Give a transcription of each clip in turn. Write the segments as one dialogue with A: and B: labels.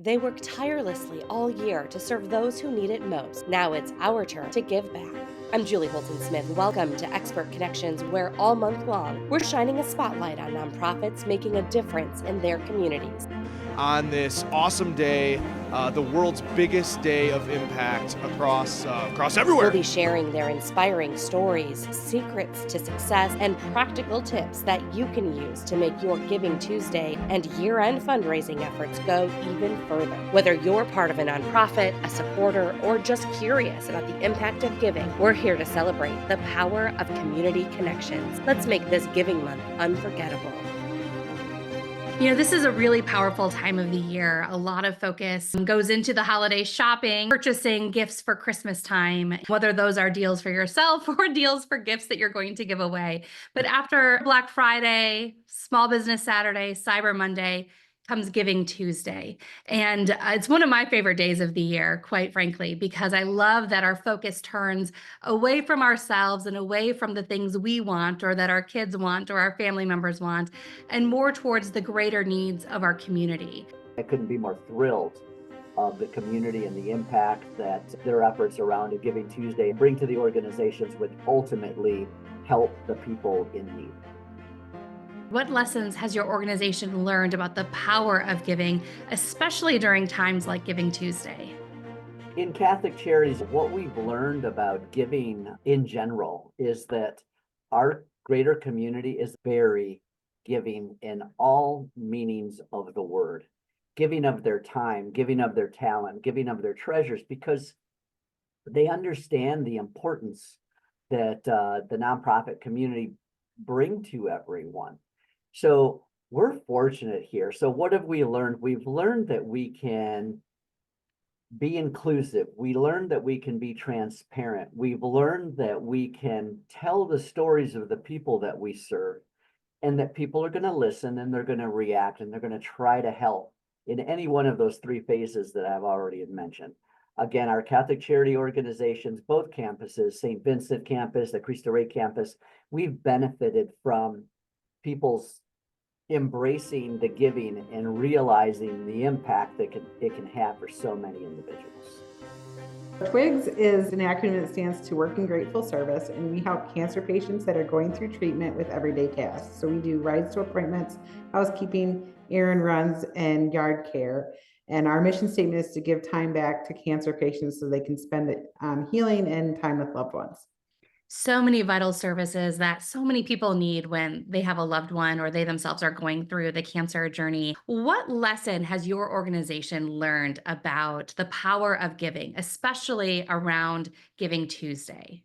A: They work tirelessly all year to serve those who need it most. Now it's our turn to give back. I'm Julie Holton Smith. Welcome to Expert Connections, where all month long we're shining a spotlight on nonprofits making a difference in their communities.
B: On this awesome day, the world's biggest day of impact across
A: We'll
B: everywhere.
A: be sharing their inspiring stories, secrets to success, and practical tips that you can use to make your Giving Tuesday and year-end fundraising efforts go even further. Whether you're part of a nonprofit, a supporter, or just curious about the impact of giving, we're here to celebrate the power of community connections. Let's make this Giving Month unforgettable.
C: This is a really powerful time of the year. A lot of focus goes into the holiday shopping, purchasing gifts for Christmas time, whether those are deals for yourself or deals for gifts that you're going to give away. But after Black Friday, Small Business Saturday, Cyber Monday, comes Giving Tuesday. And it's one of my favorite days of the year, quite frankly, because I love that our focus turns away from ourselves and away from the things we want or that our kids want or our family members want, and more towards the greater needs of our community.
D: I couldn't be more thrilled of the community and the impact that their efforts around a Giving Tuesday bring to the organizations, which ultimately help the people in need.
C: What lessons has your organization learned about the power of giving, especially during times like Giving Tuesday?
D: In Catholic Charities, what we've learned about giving in general is that our greater community is very giving in all meanings of the word, giving of their time, giving of their talent, giving of their treasures, because they understand the importance that the nonprofit community bring to everyone. So we're fortunate here. So what have we learned? We've learned that we can be inclusive. We learned that we can be transparent. We've learned that we can tell the stories of the people that we serve, and that people are going to listen and they're going to react and they're going to try to help in any one of those three phases that I've already mentioned. Again, our Catholic charity organizations, both campuses, St. Vincent campus, the Cristo Rey campus, we've benefited from people's embracing the giving and realizing the impact that it can have for so many individuals.
E: Twigs is an acronym that stands to Work in Grateful Service, and we help cancer patients that are going through treatment with everyday tasks. So we do rides to appointments, housekeeping, errand runs, and yard care. And our mission statement is to give time back to cancer patients so they can spend it on healing and time with loved ones.
C: So many vital services that so many people need when they have a loved one or they themselves are going through the cancer journey. What lesson has your organization learned about the power of giving, especially around Giving Tuesday?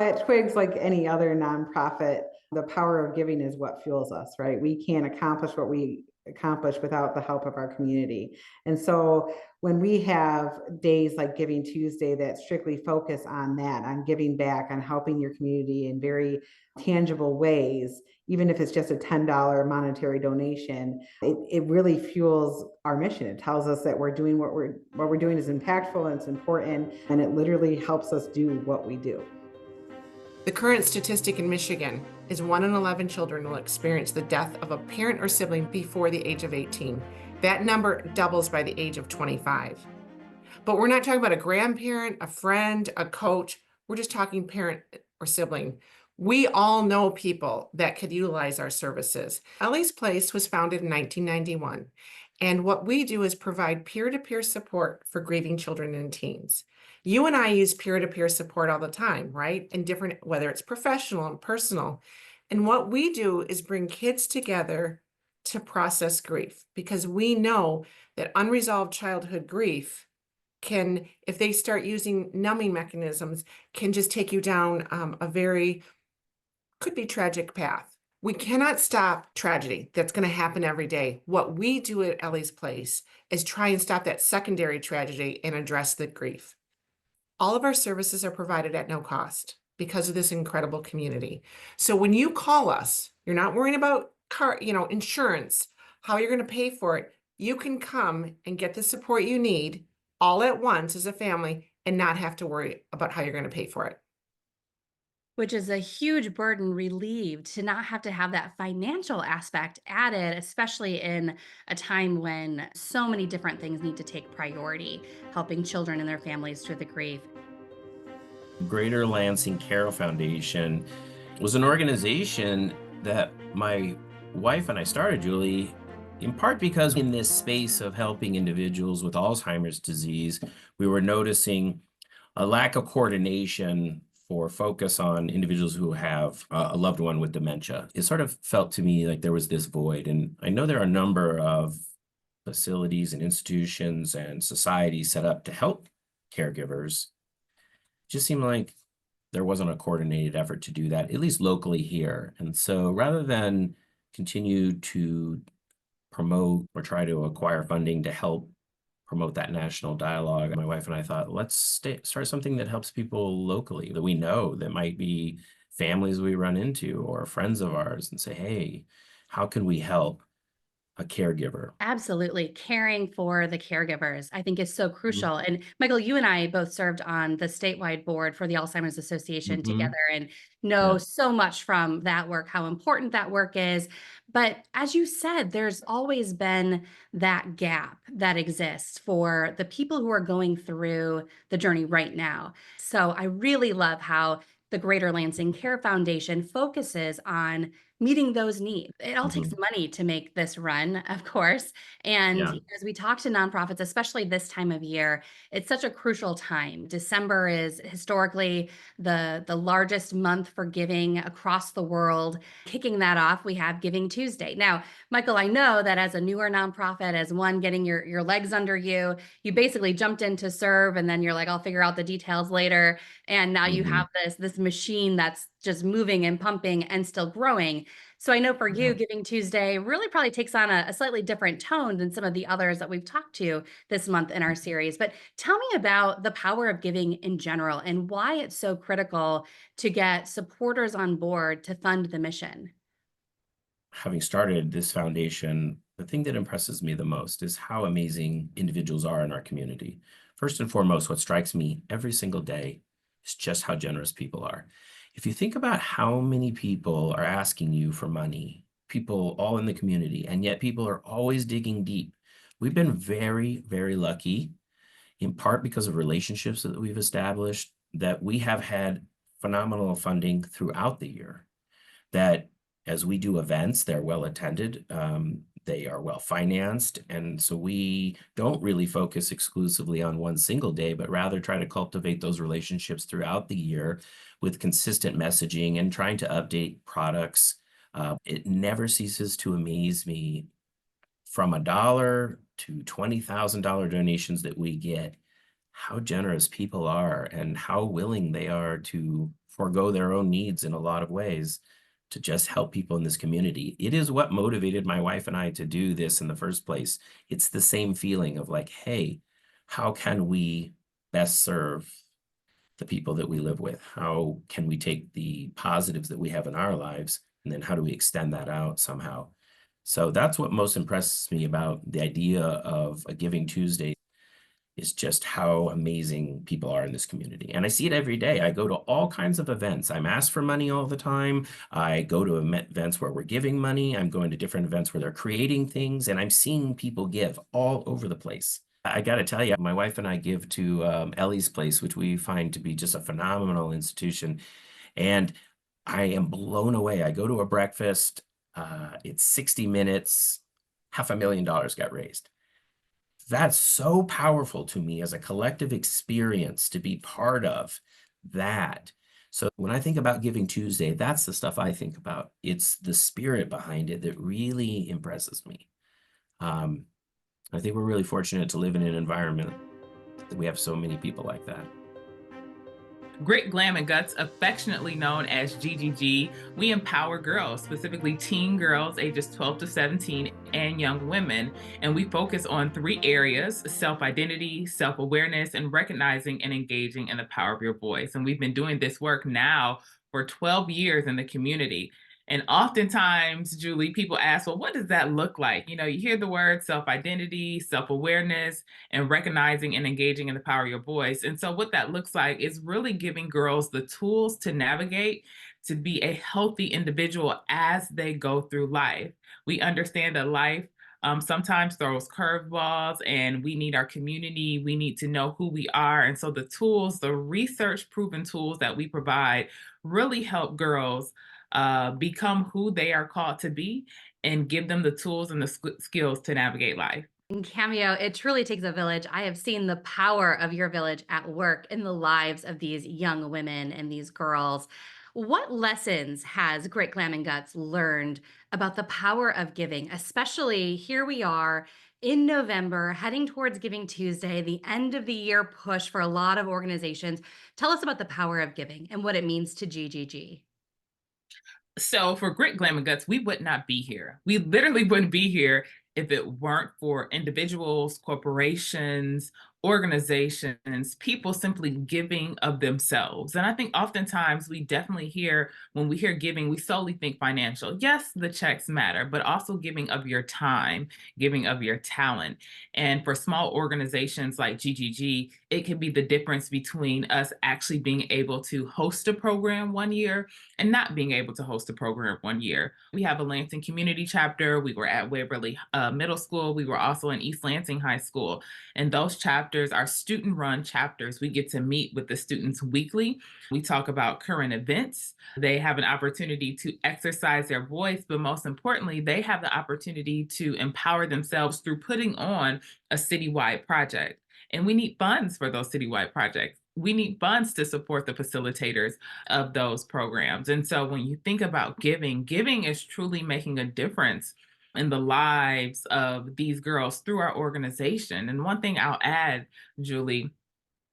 E: At Twigs, like any other nonprofit, the power of giving is what fuels us, right? We can't accomplish what we accomplish without the help of our community. And so when we have days like Giving Tuesday that strictly focus on that, on giving back, on helping your community in very tangible ways, even if it's just a $10 monetary donation, it really fuels our mission. It tells us that we're doing what we're doing is impactful and it's important, and it literally helps us do what we do.
F: The current statistic in Michigan is 1 in 11 children will experience the death of a parent or sibling before the age of 18. That number doubles by the age of 25. But we're not talking about a grandparent, a friend, a coach. We're just talking parent or sibling. We all know people that could utilize our services. Ellie's Place was founded in 1991. And what we do is provide peer-to-peer support for grieving children and teens. You and I use peer-to-peer support all the time, right? In different, whether it's professional and personal. And what we do is bring kids together to process grief, because we know that unresolved childhood grief can, if they start using numbing mechanisms, can just take you down could be tragic path. We cannot stop tragedy that's going to happen every day. What we do at Ellie's Place is try and stop that secondary tragedy and address the grief. All of our services are provided at no cost because of this incredible community. So when you call us, you're not worrying about insurance, how you're going to pay for it. You can come and get the support you need all at once as a family and not have to worry about how you're going to pay for it.
C: which is a huge burden relieved to not have to have that financial aspect added, especially in a time when so many different things need to take priority, helping children and their families through the grief.
G: Greater Lansing Carrow Foundation was an organization that my wife and I started, Julie, in part because in this space of helping individuals with Alzheimer's disease, we were noticing a lack of coordination for focus on individuals who have a loved one with dementia. It sort of felt to me like there was this void. And I know there are a number of facilities and institutions and societies set up to help caregivers. It just seemed like there wasn't a coordinated effort to do that, at least locally here. And so rather than continue to promote or try to acquire funding to help promote that national dialogue, my wife and I thought, let's start something that helps people locally that we know, that might be families we run into or friends of ours, and say, hey, how can we help a caregiver?
C: Absolutely. Caring for the caregivers, I think, is so
G: Mhm.
C: crucial. And Michael, you and I both served on the statewide board for the Alzheimer's Association together and know
G: Yeah.
C: so much from that work, how important that work is. But as you said, there's always been that gap that exists for the people who are going through the journey right now. So I really love how the Greater Lansing Care Foundation focuses on meeting those needs. It all takes
G: Mhm.
C: money to make this run, of course. And
G: Yeah.
C: as we talk to nonprofits, especially this time of year, it's such a crucial time. December is historically the largest month for giving across the world. Kicking that off, we have Giving Tuesday. Now, Michael, I know that as a newer nonprofit, as one getting your legs under you, you basically jumped in to serve, and then you're like, I'll figure out the details later. And now you
G: Mhm.
C: have this machine that's just moving and pumping and still growing. So I know for
G: Yeah.
C: you, Giving Tuesday really probably takes on a slightly different tone than some of the others that we've talked to this month in our series. But tell me about the power of giving in general and why it's so critical to get supporters on board to fund the mission.
G: Having started this foundation, the thing that impresses me the most is how amazing individuals are in our community. First and foremost, what strikes me every single day is just how generous people are. If you think about how many people are asking you for money, people all in the community, and yet people are always digging deep. We've been very, very lucky, in part because of relationships that we've established, that we have had phenomenal funding throughout the year, that as we do events, they're well attended, they are well financed. And so we don't really focus exclusively on one single day, but rather try to cultivate those relationships throughout the year with consistent messaging and trying to update products. It never ceases to amaze me, from $1 to $20,000 donations that we get, how generous people are and how willing they are to forego their own needs in a lot of ways to just help people in this community. It is what motivated my wife and I to do this in the first place. It's the same feeling of like, hey, how can we best serve the people that we live with? How can we take the positives that we have in our lives, and then how do we extend that out somehow? So that's what most impresses me about the idea of a Giving Tuesday, is just how amazing people are in this community. And I see it every day. I go to all kinds of events. I'm asked for money all the time. I go to events where we're giving money. I'm going to different events where they're creating things, and I'm seeing people give all over the place. I got to tell you, my wife and I give to Ellie's place, which we find to be just a phenomenal institution. And I am blown away. I go to a breakfast, it's 60 minutes, $500,000 got raised. That's so powerful to me as a collective experience to be part of that. So when I think about Giving Tuesday, that's the stuff I think about. It's the spirit behind it that really impresses me. Um, I think we're really fortunate to live in an environment that we have so many people like that.
H: Grit, Glam, and Guts, affectionately known as GGG, we empower girls, specifically teen girls ages 12 to 17 and young women. And we focus on 3 areas: self-identity, self-awareness, and recognizing and engaging in the power of your voice. And we've been doing this work now for 12 years in the community. And oftentimes, Julie, people ask, well, what does that look like? You know, you hear the word self-identity, self-awareness, and recognizing and engaging in the power of your voice. And so what that looks like is really giving girls the tools to navigate, to be a healthy individual as they go through life. We understand that life sometimes throws curveballs, and we need our community. We need to know who we are. And so the tools, the research proven tools that we provide, really help girls become who they are called to be and give them the tools and the skills to navigate life.
C: In Cameo, it truly takes a village. I have seen the power of your village at work in the lives of these young women and these girls. What lessons has Great Glam and Guts learned about the power of giving, especially here we are in November, heading towards Giving Tuesday, the end of the year push for a lot of organizations? Tell us about the power of giving and what it means to GGG.
H: So for Grit, Glam, and Guts, we would not be here. We literally wouldn't be here if it weren't for individuals, corporations, organizations, people simply giving of themselves. And I think oftentimes we definitely hear, when we hear giving, we solely think financial. Yes, the checks matter, but also giving of your time, giving of your talent. And for small organizations like GGG, it can be the difference between us actually being able to host a program one year and not being able to host a program one year. We have a Lansing community chapter. We were at Waverly Middle School. We were also in East Lansing High School. And those chapters are student-run chapters. We get to meet with the students weekly. We talk about current events. They have an opportunity to exercise their voice, but most importantly, they have the opportunity to empower themselves through putting on a citywide project. And we need funds for those citywide projects. We need funds to support the facilitators of those programs. And so when you think about giving, giving is truly making a difference in the lives of these girls through our organization. And one thing I'll add, Julie,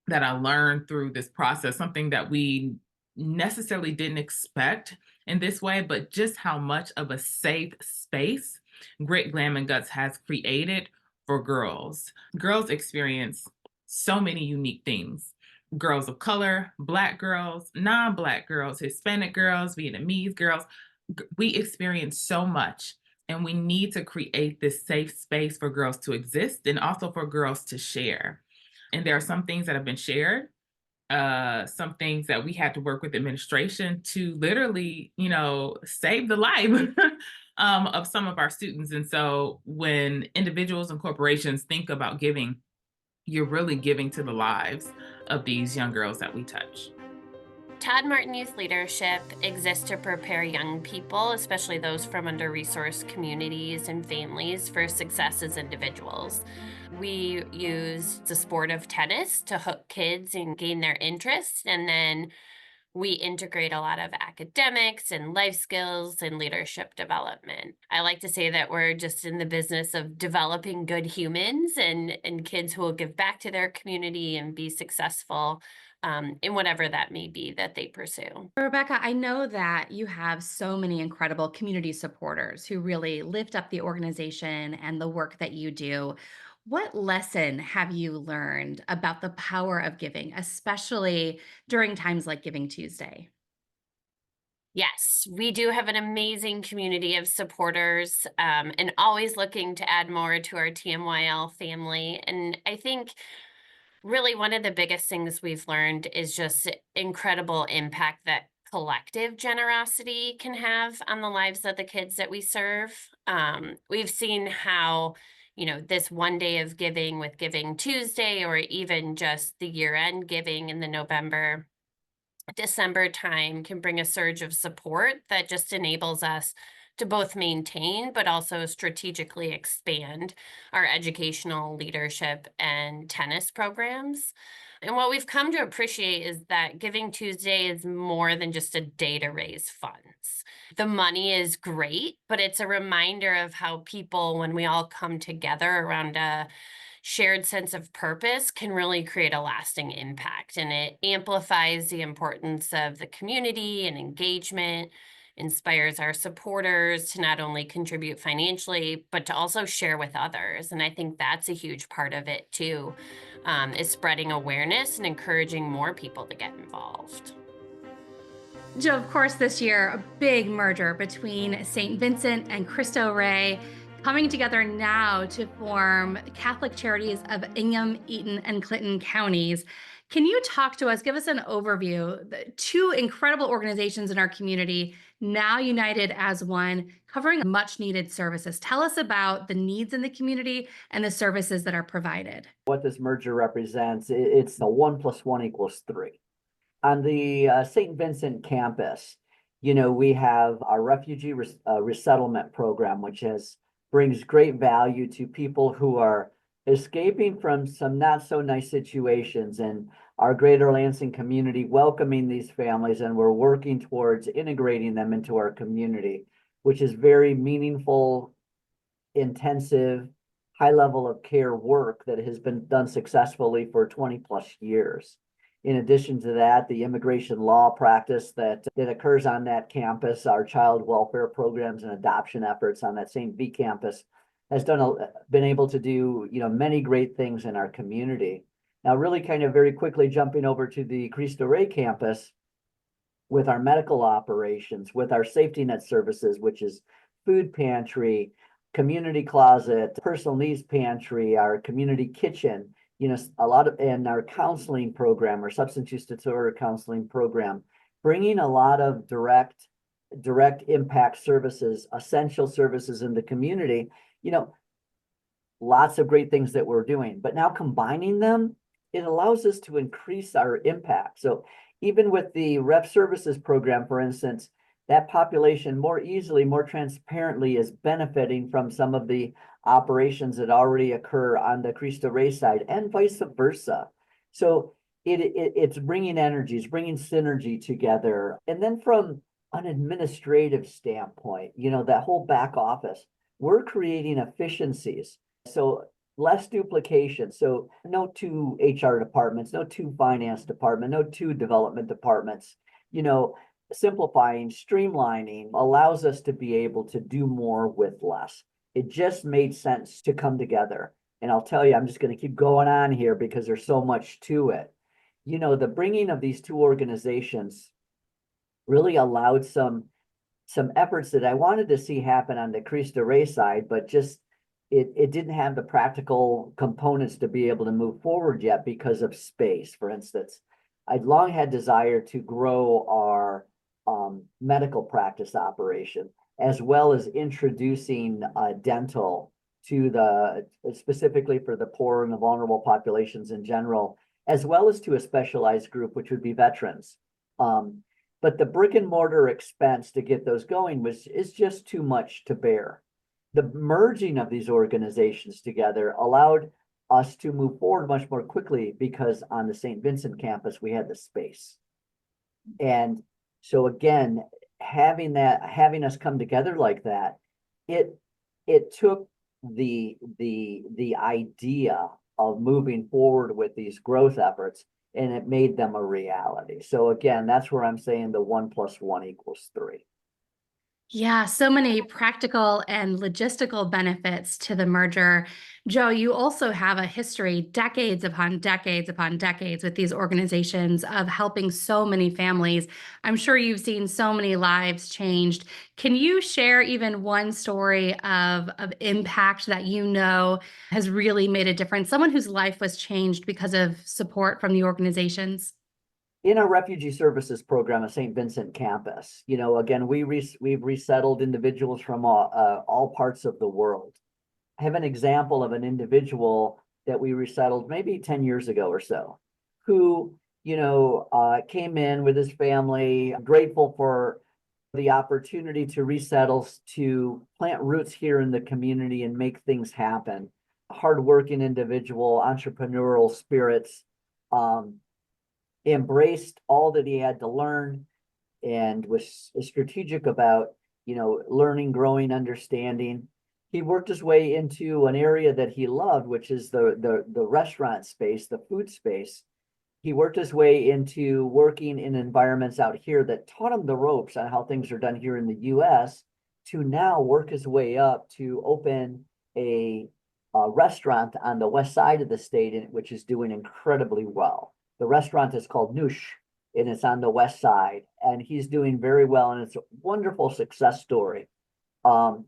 H: that I learned through this process, something that we necessarily didn't expect in this way, but just how much of a safe space Grit, Glam, and Guts has created for girls. Girls experience so many unique things. Girls of color, Black girls, non-Black girls, Hispanic girls, Vietnamese girls, we experience so much. And we need to create this safe space for girls to exist and also for girls to share. And there are some things that have been shared, some things that we had to work with administration to literally, save the life of some of our students. And so when individuals and corporations think about giving, you're really giving to the lives of these young girls that we touch.
I: Todd Martin Youth Leadership exists to prepare young people, especially those from under-resourced communities and families, for success as individuals. We use the sport of tennis to hook kids and gain their interest, and then we integrate a lot of academics and life skills and leadership development. I like to say that we're just in the business of developing good humans and kids who will give back to their community and be successful in whatever that may be that they pursue.
C: Rebecca, I know that you have so many incredible community supporters who really lift up the organization and the work that you do. What lesson have you learned about the power of giving, especially during times like Giving Tuesday?
I: Yes, we do have an amazing community of supporters and always looking to add more to our TMYL family. And I think really one of the biggest things we've learned is just incredible impact that collective generosity can have on the lives of the kids that we serve. We've seen how, this one day of giving with Giving Tuesday, or even just the year-end giving in the November, December time, can bring a surge of support that just enables us to both maintain but also strategically expand our educational, leadership, and tennis programs. And what we've come to appreciate is that Giving Tuesday is more than just a day to raise funds. The money is great, but it's a reminder of how people, when we all come together around a shared sense of purpose, can really create a lasting impact. And it amplifies the importance of the community and engagement, inspires our supporters to not only contribute financially, but to also share with others. And I think that's a huge part of it too, is spreading awareness and encouraging more people to get involved.
C: Joe, of course, this year, a big merger between St. Vincent and Cristo Rey coming together now to form Catholic Charities of Ingham, Eaton, and Clinton counties. Can you talk to us, give us an overview? The two incredible organizations in our community, now united as one, covering much needed services. Tell us about the needs in the community and the services that are provided.
D: What this merger represents, it's the 1 + 1 = 3. On the St. Vincent campus, we have our refugee resettlement program, which brings great value to people who are escaping from some not so nice situations, and our greater Lansing community welcoming these families, and we're working towards integrating them into our community, which is very meaningful, intensive, high level of care work that has been done successfully for 20+ years. In addition to that, the immigration law practice that occurs on that campus, our child welfare programs and adoption efforts on that St. V campus has been able to do, many great things in our community. Now, really kind of very quickly jumping over to the Cristo Rey campus with our medical operations, with our safety net services, which is food pantry, community closet, personal needs pantry, our community kitchen, and our counseling program, our substance use disorder counseling program, bringing a lot of direct impact services, essential services in the community, lots of great things that we're doing, but now combining them, it allows us to increase our impact. So even with the ref services program, for instance, that population more easily, more transparently is benefiting from some of the operations that already occur on the Cristo Rey side, and vice versa. So it's bringing energies, bringing synergy together. And then from an administrative standpoint, that whole back office, we're creating efficiencies. So less duplication. So no 2 HR departments, no 2 finance department, no 2 development departments, simplifying, streamlining allows us to be able to do more with less. It just made sense to come together. And I'll tell you, I'm just going to keep going on here because there's so much to it. The bringing of these 2 organizations really allowed some efforts that I wanted to see happen on the Cristo Rey side, but just it didn't have the practical components to be able to move forward yet because of space. For instance, I'd long had desire to grow our medical practice operation, as well as introducing dental to specifically for the poor and the vulnerable populations in general, as well as to a specialized group, which would be veterans. But the brick and mortar expense to get those going is just too much to bear. The merging of these organizations together allowed us to move forward much more quickly because on the St. Vincent campus, we had the space. And so again, having us come together like that, it took the idea of moving forward with these growth efforts, and it made them a reality. So again, that's where I'm saying the 1 + 1 = 3.
C: Yeah, so many practical and logistical benefits to the merger. Joe, you also have a history, decades upon decades upon decades, with these organizations of helping so many families. I'm sure you've seen so many lives changed. Can you share even one story of impact that has really made a difference? Someone whose life was changed because of support from the organizations?
D: In our refugee services program at St. Vincent campus, again, we've resettled individuals from all parts of the world. I have an example of an individual that we resettled maybe 10 years ago or so, who, came in with his family, grateful for the opportunity to resettle, to plant roots here in the community and make things happen. Hardworking individual, entrepreneurial spirits, embraced all that he had to learn, and was strategic about, learning, growing, understanding. He worked his way into an area that he loved, which is the restaurant space, the food space. He worked his way into working in environments out here that taught him the ropes on how things are done here in the US, to now work his way up to open a restaurant on the west side of the state, which is doing incredibly well. The restaurant is called Noosh, and it's on the west side, and he's doing very well, and it's a wonderful success story of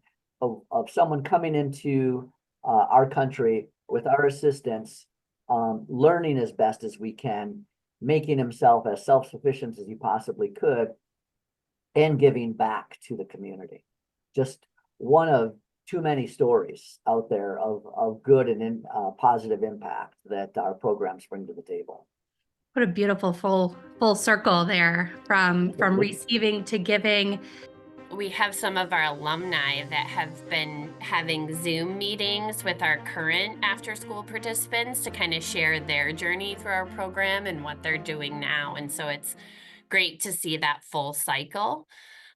D: someone coming into our country with our assistance, learning as best as we can, making himself as self-sufficient as he possibly could, and giving back to the community. Just one of too many stories out there of good and positive impact that our programs bring to the table.
C: What a beautiful full circle there from receiving to giving.
I: We have some of our alumni that have been having Zoom meetings with our current after-school participants to kind of share their journey through our program and what they're doing now. And so it's great to see that full cycle.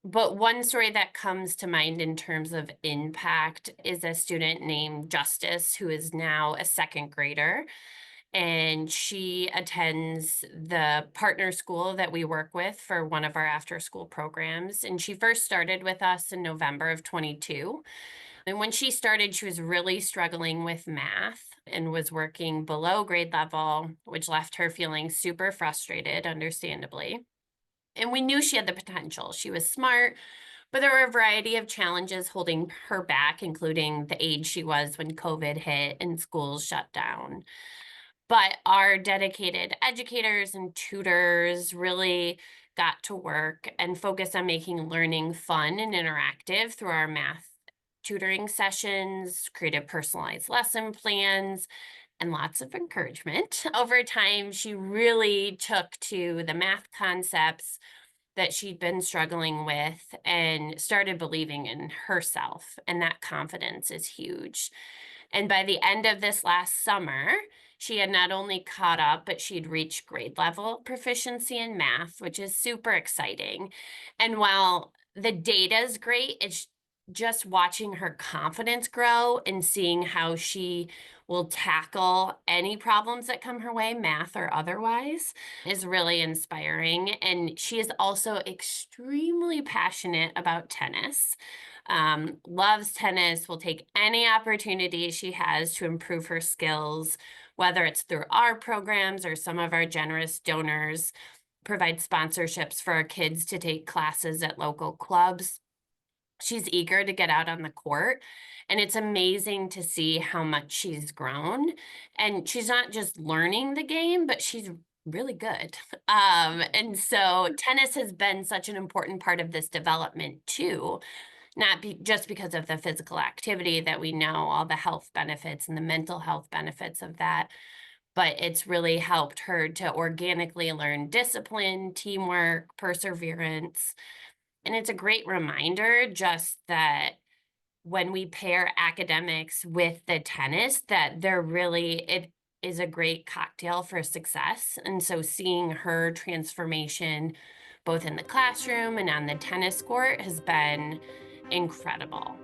I: But one story that comes to mind in terms of impact is a student named Justice, who is now a second grader. And she attends the partner school that we work with for one of our after school programs. And she first started with us in November of 22. And when she started, she was really struggling with math and was working below grade level, which left her feeling super frustrated, understandably. And we knew she had the potential. She was smart, but there were a variety of challenges holding her back, including the age she was when COVID hit and schools shut down. But our dedicated educators and tutors really got to work and focused on making learning fun and interactive through our math tutoring sessions, created personalized lesson plans, and lots of encouragement. Over time, she really took to the math concepts that she'd been struggling with and started believing in herself. And that confidence is huge. And by the end of this last summer, she had not only caught up, but she'd reached grade level proficiency in math, which is super exciting. And while the data is great, it's just watching her confidence grow and seeing how she will tackle any problems that come her way, math or otherwise, is really inspiring. And she is also extremely passionate about tennis. Loves tennis, will take any opportunity she has to improve her skills, whether it's through our programs or some of our generous donors provide sponsorships for our kids to take classes at local clubs. She's eager to get out on the court, and it's amazing to see how much she's grown. And she's not just learning the game, but she's really good. And so tennis has been such an important part of this development too, not just because of the physical activity that we know, all the health benefits and the mental health benefits of that, but it's really helped her to organically learn discipline, teamwork, perseverance. And it's a great reminder just that when we pair academics with the tennis, that it is a great cocktail for success. And so seeing her transformation, both in the classroom and on the tennis court, has been incredible.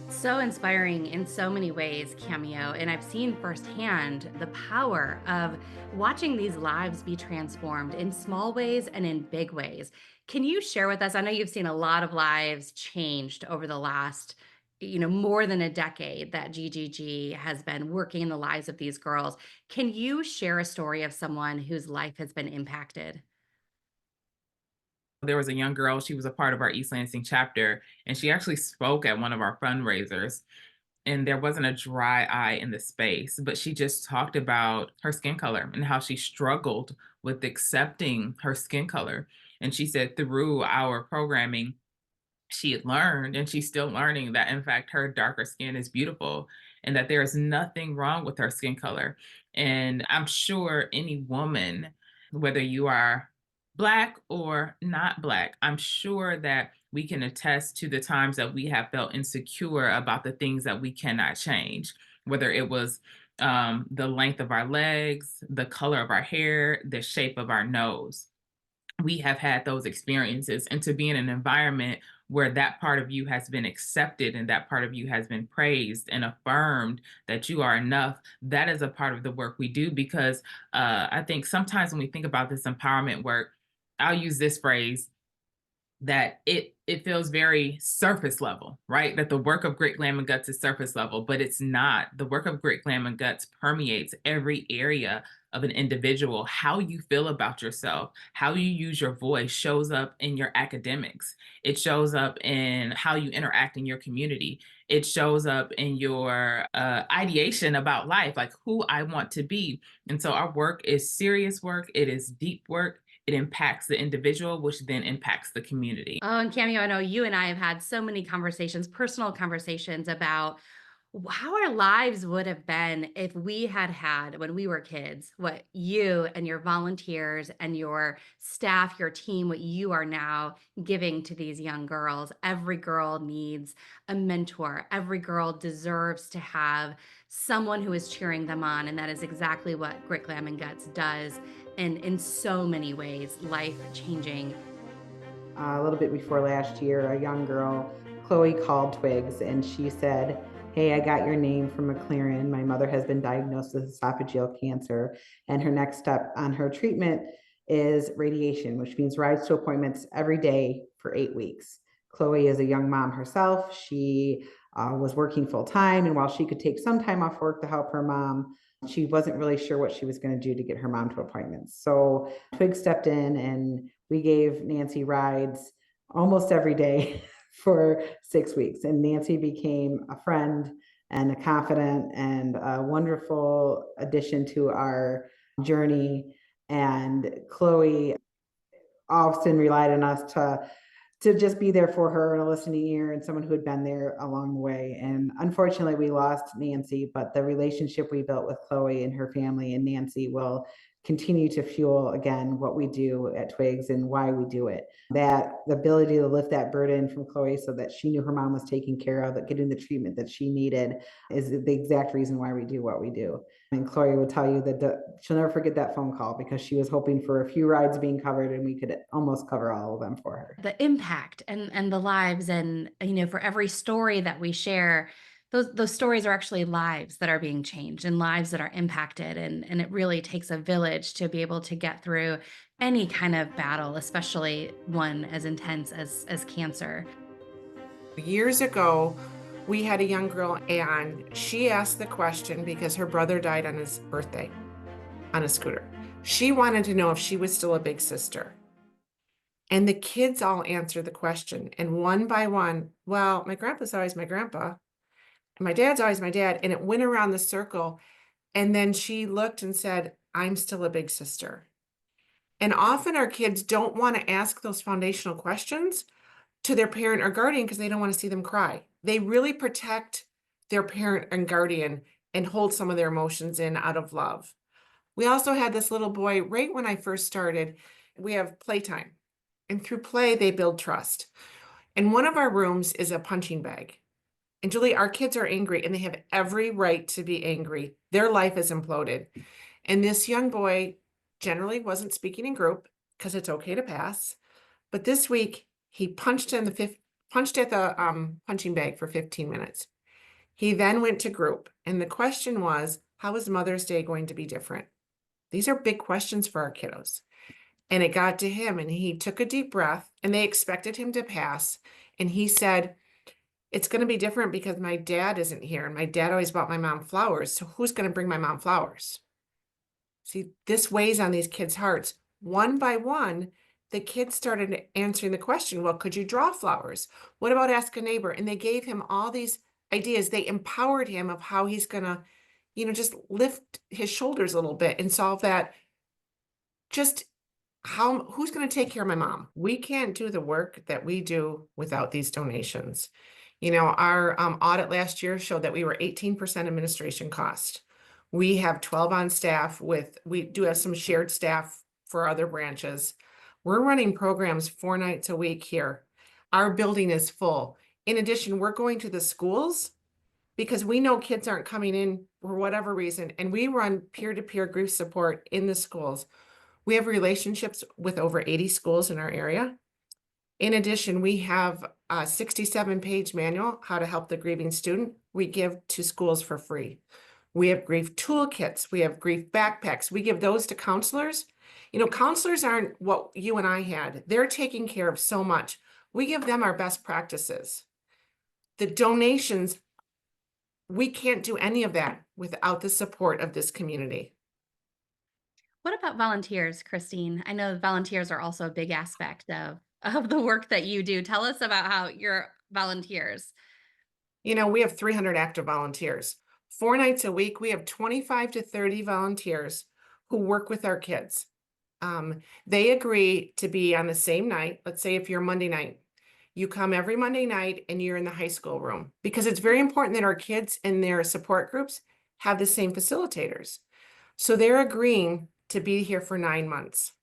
C: So inspiring in so many ways, Cameo. And I've seen firsthand the power of watching these lives be transformed in small ways and in big ways. Can you share with us? I know you've seen a lot of lives changed over the last, more than a decade that GGG has been working in the lives of these girls. Can you share a story of someone whose life has been impacted?
H: There was a young girl, she was a part of our East Lansing chapter, and she actually spoke at one of our fundraisers. And there wasn't a dry eye in the space, but she just talked about her skin color and how she struggled with accepting her skin color. And she said through our programming, she had learned, and she's still learning, that in fact her darker skin is beautiful and that there is nothing wrong with her skin color. And I'm sure any woman, whether you are Black or not Black, I'm sure that we can attest to the times that we have felt insecure about the things that we cannot change, whether it was the length of our legs, the color of our hair, the shape of our nose. We have had those experiences, and to be in an environment where that part of you has been accepted and that part of you has been praised and affirmed that you are enough, that is a part of the work we do. Because I think sometimes when we think about this empowerment work, I'll use this phrase, that it it feels very surface level, right? That the work of Grit, Glam, and Guts is surface level, but it's not. The work of Grit, Glam, and Guts permeates every area of an individual. How you feel about yourself, how you use your voice shows up in your academics. It shows up in how you interact in your community. It shows up in your ideation about life, like who I want to be. And so our work is serious work. It is deep work. It impacts the individual, which then impacts the community.
C: Oh, and Cameo, I know you and I have had so many conversations, personal conversations about how our lives would have been if we had when we were kids, what you and your volunteers and your staff, your team, what you are now giving to these young girls. Every girl needs a mentor. Every girl deserves to have someone who is cheering them on. And that is exactly what Grit, Glam, and Guts does. And in so many ways, life changing.
E: A little bit before last year, a young girl, Chloe, called Twigs and she said, "Hey, I got your name from McLaren. My mother has been diagnosed with esophageal cancer, and her next step on her treatment is radiation, which means rides to appointments every day for 8 weeks." Chloe is a young mom herself. She was working full time, and while she could take some time off work to help her mom, she wasn't really sure what she was going to do to get her mom to appointments. So Twig stepped in and we gave Nancy rides almost every day for 6 weeks. And Nancy became a friend and a confidant and a wonderful addition to our journey. And Chloe often relied on us to just be there for her and a listening ear and someone who had been there along the way. And unfortunately, we lost Nancy, but the relationship we built with Chloe and her family and Nancy will continue to fuel, again, what we do at Twigs and why we do it. That the ability to lift that burden from Chloe so that she knew her mom was taken care of, that getting the treatment that she needed is the exact reason why we do what we do. And Chloe will tell you that she'll never forget that phone call because she was hoping for a few rides being covered and we could almost cover all of them for her.
C: The impact and the lives, and for every story that we share, those stories are actually lives that are being changed and lives that are impacted. And it really takes a village to be able to get through any kind of battle, especially one as intense as cancer.
F: Years ago, we had a young girl and she asked the question because her brother died on his birthday on a scooter. She wanted to know if she was still a big sister. And the kids all answered the question. And one by one, well, my grandpa's always my grandpa. My dad's always my dad. And it went around the circle. And then she looked and said, I'm still a big sister. And often our kids don't want to ask those foundational questions to their parent or guardian because they don't want to see them cry. They really protect their parent and guardian and hold some of their emotions in out of love. We also had this little boy right when I first started. We have playtime. And through play, they build trust. And one of our rooms is a punching bag. And Julie, our kids are angry and they have every right to be angry. Their life is imploded. And this young boy generally wasn't speaking in group because it's okay to pass. But this week he punched at the punching bag for 15 minutes. He then went to group. And the question was, how is Mother's Day going to be different? These are big questions for our kiddos. And it got to him and he took a deep breath and they expected him to pass. And he said, it's going to be different because my dad isn't here. And my dad always bought my mom flowers. So who's going to bring my mom flowers? See, this weighs on these kids' hearts. One by one, the kids started answering the question, well, could you draw flowers? What about ask a neighbor? And they gave him all these ideas. They empowered him of how he's going to, just lift his shoulders a little bit and solve that. Just who's going to take care of my mom? We can't do the work that we do without these donations. Our audit last year showed that we were 18% administration cost. We have 12 on staff we do have some shared staff for other branches. We're running programs 4 nights a week here. Our building is full. In addition, we're going to the schools because we know kids aren't coming in for whatever reason. And we run peer-to-peer grief support in the schools. We have relationships with over 80 schools in our area. In addition, we have a 67-page manual, How to Help the Grieving Student, we give to schools for free. We have grief toolkits. We have grief backpacks. We give those to counselors. Counselors aren't what you and I had. They're taking care of so much. We give them our best practices. The donations, we can't do any of that without the support of this community.
C: What about volunteers, Christine? I know volunteers are also a big aspect of the work that you do. Tell us about how your volunteers.
F: You know, we have 300 active volunteers. 4 nights a week, we have 25 to 30 volunteers who work with our kids. They agree to be on the same night. Let's say if you're Monday night, you come every Monday night and you're in the high school room, because it's very important that our kids and their support groups have the same facilitators. So they're agreeing to be here for 9 months.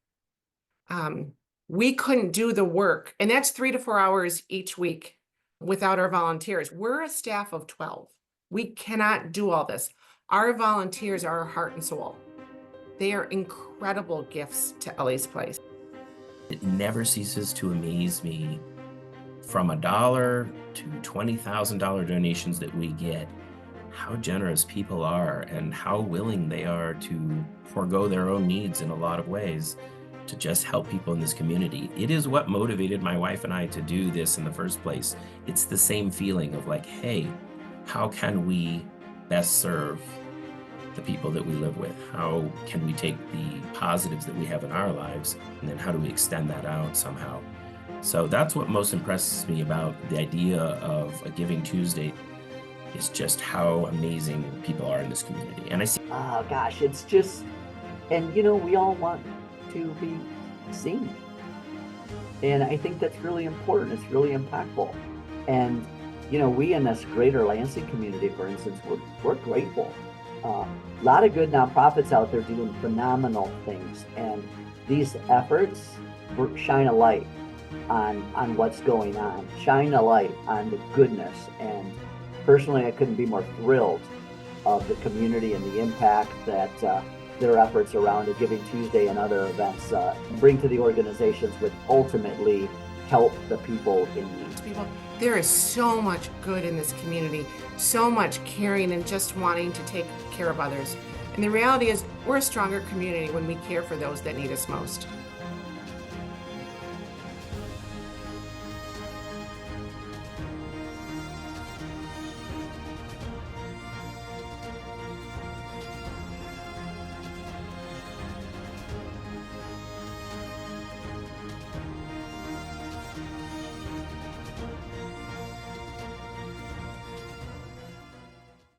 F: We couldn't do the work, and that's 3 to 4 hours each week without our volunteers. We're a staff of 12. We cannot do all this. Our volunteers are our heart and soul. They are incredible gifts to Ellie's Place.
G: It never ceases to amaze me, from $1 to $20,000 donations that we get, how generous people are and how willing they are to forego their own needs in a lot of ways to just help people in this community. It is what motivated my wife and I to do this in the first place. It's the same feeling of like, hey, how can we best serve the people that we live with? How can we take the positives that we have in our lives, and then how do we extend that out somehow? So that's what most impresses me about the idea of a Giving Tuesday, is just how amazing people are in this community. And I see.
D: Oh gosh, it's just, and you know, we all want to be seen. And I think that's really important. It's really impactful. And, you know, we in this greater Lansing community, for instance, we're grateful. A lot of good nonprofits out there doing phenomenal things. And these efforts shine a light on what's going on, shine a light on the goodness. And personally, I couldn't be more thrilled of the community and the impact that their efforts around a Giving Tuesday and other events bring to the organizations, which ultimately help the people in need.
F: There is so much good in this community, so much caring and just wanting to take care of others. And the reality is, we're a stronger community when we care for those that need us most.